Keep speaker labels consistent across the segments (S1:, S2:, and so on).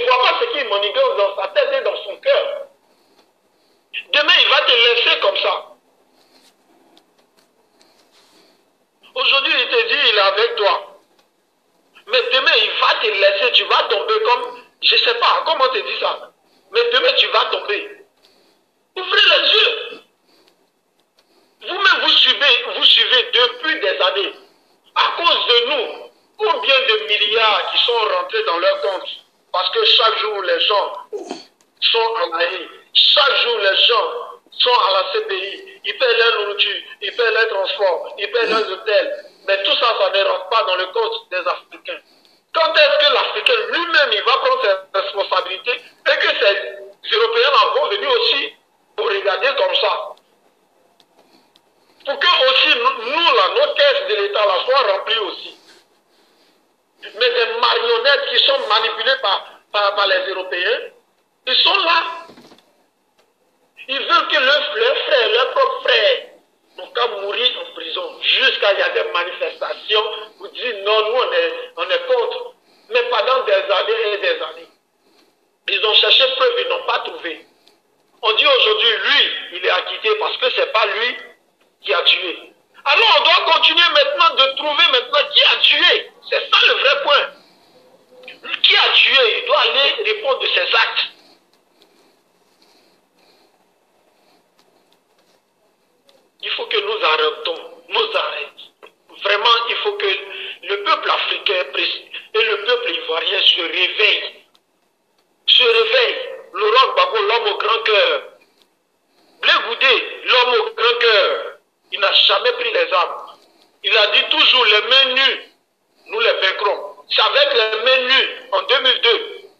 S1: vois pas ce qui manigance dans sa tête et dans son cœur. Demain, il va te laisser comme ça. Aujourd'hui, il te dit, il est avec toi. Mais demain, il va te laisser, tu vas tomber comme, je ne sais pas, comment on te dit ça. Mais demain, tu vas tomber. Ouvrez les yeux. Vous-même, vous suivez depuis des années. À cause de nous, combien de milliards qui sont rentrés dans leur compte? Parce que chaque jour, les gens sont en AI. Chaque jour, les gens sont à la CPI. Ils paient leur nourriture, ils paient leur transport, ils paient leurs hôtels. Mais tout ça, ça ne rentre pas dans le compte des Africains. Quand est-ce que l'Africain lui-même, il va prendre ses responsabilités et que ces Européens vont venir aussi pour regarder comme ça? Pour que aussi, nous, là, nos caisses de l'État là, soient remplies aussi. Mais des marionnettes qui sont manipulées par les Européens, ils sont là. Ils veulent que leurs frères, leurs propres frères, n'ont qu'à mourir en prison. Jusqu'à il y a des manifestations pour dire non, nous on est contre. Mais pendant des années et des années, ils ont cherché preuve, ils n'ont pas trouvé. On dit aujourd'hui, lui, il est acquitté parce que ce n'est pas lui qui a tué. Alors on doit continuer maintenant de trouver maintenant qui a tué. C'est ça le vrai point. Qui a tué, il doit aller répondre de ses actes. Il faut que nous arrêtons, Vraiment, il faut que le peuple africain et le peuple ivoirien se réveillent. Se réveillent. Laurent Gbagbo, l'homme au grand cœur. Blé Goudé, l'homme au grand cœur. Il n'a jamais pris les armes. Il a dit toujours les mains nues, nous les vaincrons. C'est avec les mains nues en 2002.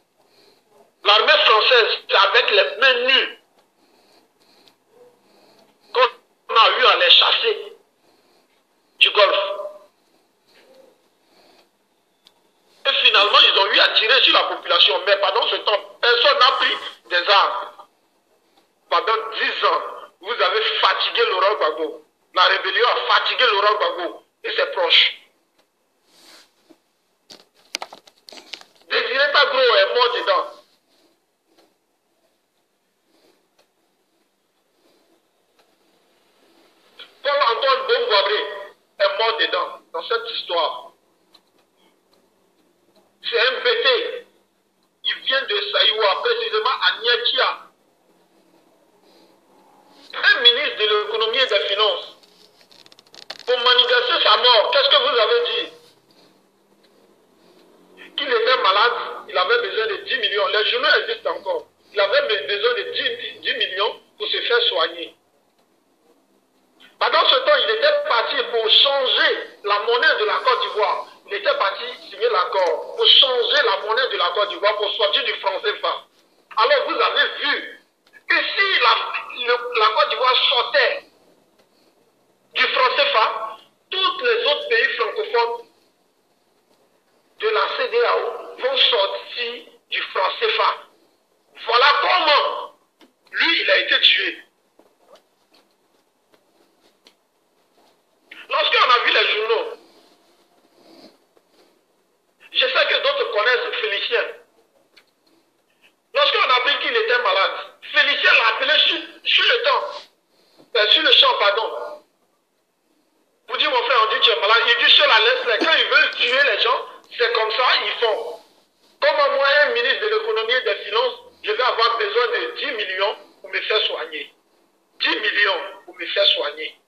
S1: L'armée française, c'est avec les mains nues qu'on a eu à les chasser du Golfe. Et finalement, ils ont eu à tirer sur la population. Mais pendant ce temps, personne n'a pris des armes. Pendant 10 ans, vous avez fatigué Laurent Gbagbo. La rébellion a fatigué Laurent Gbagbo et ses proches. Désiré Tagro est mort dedans. Paul-Antoine Bomboabré est mort dedans, dans cette histoire. C'est un BT. Il vient de Saïwa, précisément à Niakia. Un ministre de l'économie et des finances. Pour manigancer sa mort, qu'est-ce que vous avez dit? Qu'il était malade, il avait besoin de 10 millions. Les journaux existent encore. Il avait besoin de 10 millions pour se faire soigner. Pendant ce temps, il était parti pour changer la monnaie de la Côte d'Ivoire. Il était parti signer l'accord pour changer la monnaie de la Côte d'Ivoire pour sortir du franc CFA. Alors vous avez vu que si la Côte d'Ivoire sortait du franc CFA, tous les autres pays francophones de la CEDEAO vont sortir du franc CFA. Voilà comment lui, il a été tué. Lorsqu'on a vu les journaux, je sais que d'autres connaissent Félicien. Lorsqu'on a appris qu'il était malade, Félicien l'a appelé sur le champ, pardon. Pour dire, mon frère, on dit que tu es malade. Il dit, cela laisse-les. Quand ils veulent tuer les gens, c'est comme ça, ils font. Comme moi, un ministre de l'économie et des finances, je vais avoir besoin de 10 millions pour me faire soigner. 10 millions pour me faire soigner.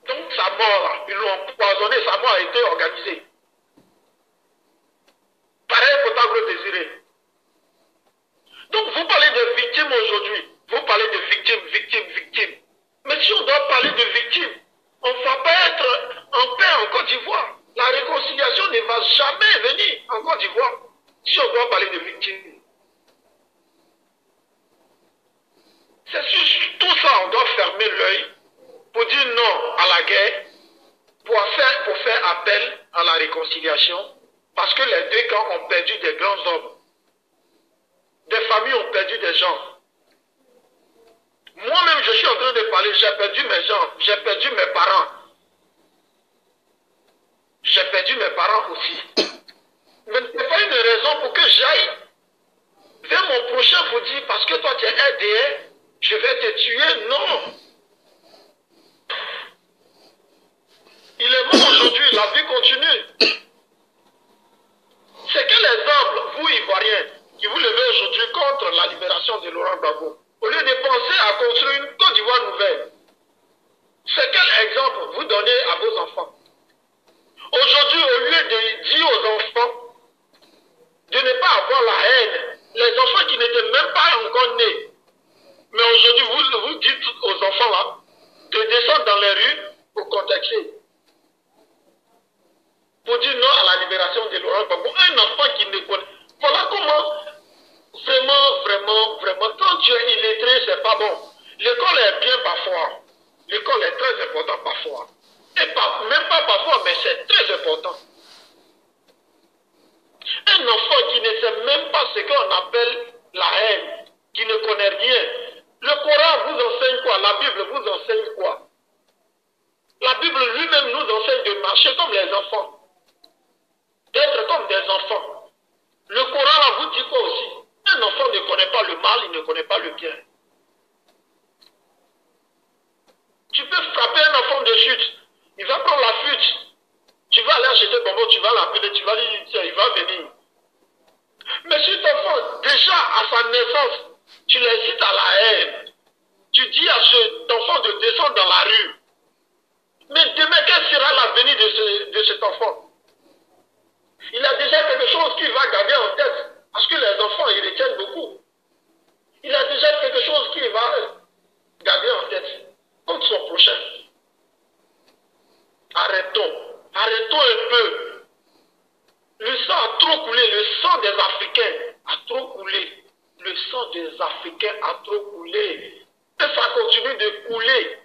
S1: Donc, sa mort, ils l'ont empoisonné, sa mort a été organisée. Pareil pour Tagro Désiré. Donc, vous parlez de victimes aujourd'hui. Vous parlez de victimes. Mais si on doit parler de victimes, on ne va pas être en paix en Côte d'Ivoire. La réconciliation ne va jamais venir en Côte d'Ivoire si on doit parler de victimes. C'est sur tout ça on doit fermer l'œil pour dire non à la guerre, pour faire appel à la réconciliation, parce que les deux camps ont perdu des grands hommes. Des familles ont perdu des gens. Moi-même, je suis en train de parler, j'ai perdu mes gens, j'ai perdu mes parents. J'ai perdu mes parents aussi. raisons pour que j'aille vers mon prochain pour dire, parce que toi tu es un déesse, je vais te tuer. Non. Il est mort aujourd'hui, la vie continue. C'est quel exemple, vous Ivoiriens, qui vous levez aujourd'hui contre la libération de Laurent Gbagbo, au lieu de penser à construire une Côte d'Ivoire nouvelle? C'est quel exemple vous donnez à vos enfants? Aujourd'hui, au lieu de dire aux enfants de ne pas avoir la haine, les enfants qui n'étaient même pas encore nés, mais aujourd'hui, vous dites aux enfants là, de descendre dans les rues pour contexter, pour dire non à la libération de Laurent Gbagbo. Un enfant qui ne connaît. Voilà comment, vraiment, quand tu es illettré, c'est pas bon. L'école est bien parfois. L'école est très importante parfois. Et même pas parfois, mais c'est très important. Un enfant qui ne sait même pas ce qu'on appelle la haine, qui ne connaît rien. Le Coran vous enseigne quoi? La Bible vous enseigne quoi? La Bible lui-même nous enseigne de marcher comme les enfants. D'être comme des enfants. Le Coran là vous dit quoi aussi? Un enfant ne connaît pas le mal, il ne connaît pas le bien. Tu peux frapper un enfant de chute, il va prendre la fuite. Tu vas aller acheter bonbon, tu vas l'appeler, tu vas lui dire, tiens, il va venir. Mais si ton enfant, déjà à sa naissance, tu l'incites à la haine, tu dis à cet enfant de descendre dans la rue. Mais demain, quel sera l'avenir de cet enfant? Il a déjà quelque chose qu'il va garder en tête. Parce que les enfants, ils retiennent beaucoup. Il a déjà quelque chose qu'il va garder en tête. Contre son prochain. Arrêtons un peu. Le sang a trop coulé. Le sang des Africains a trop coulé. Le sang des Africains a trop coulé. Et ça continue de couler.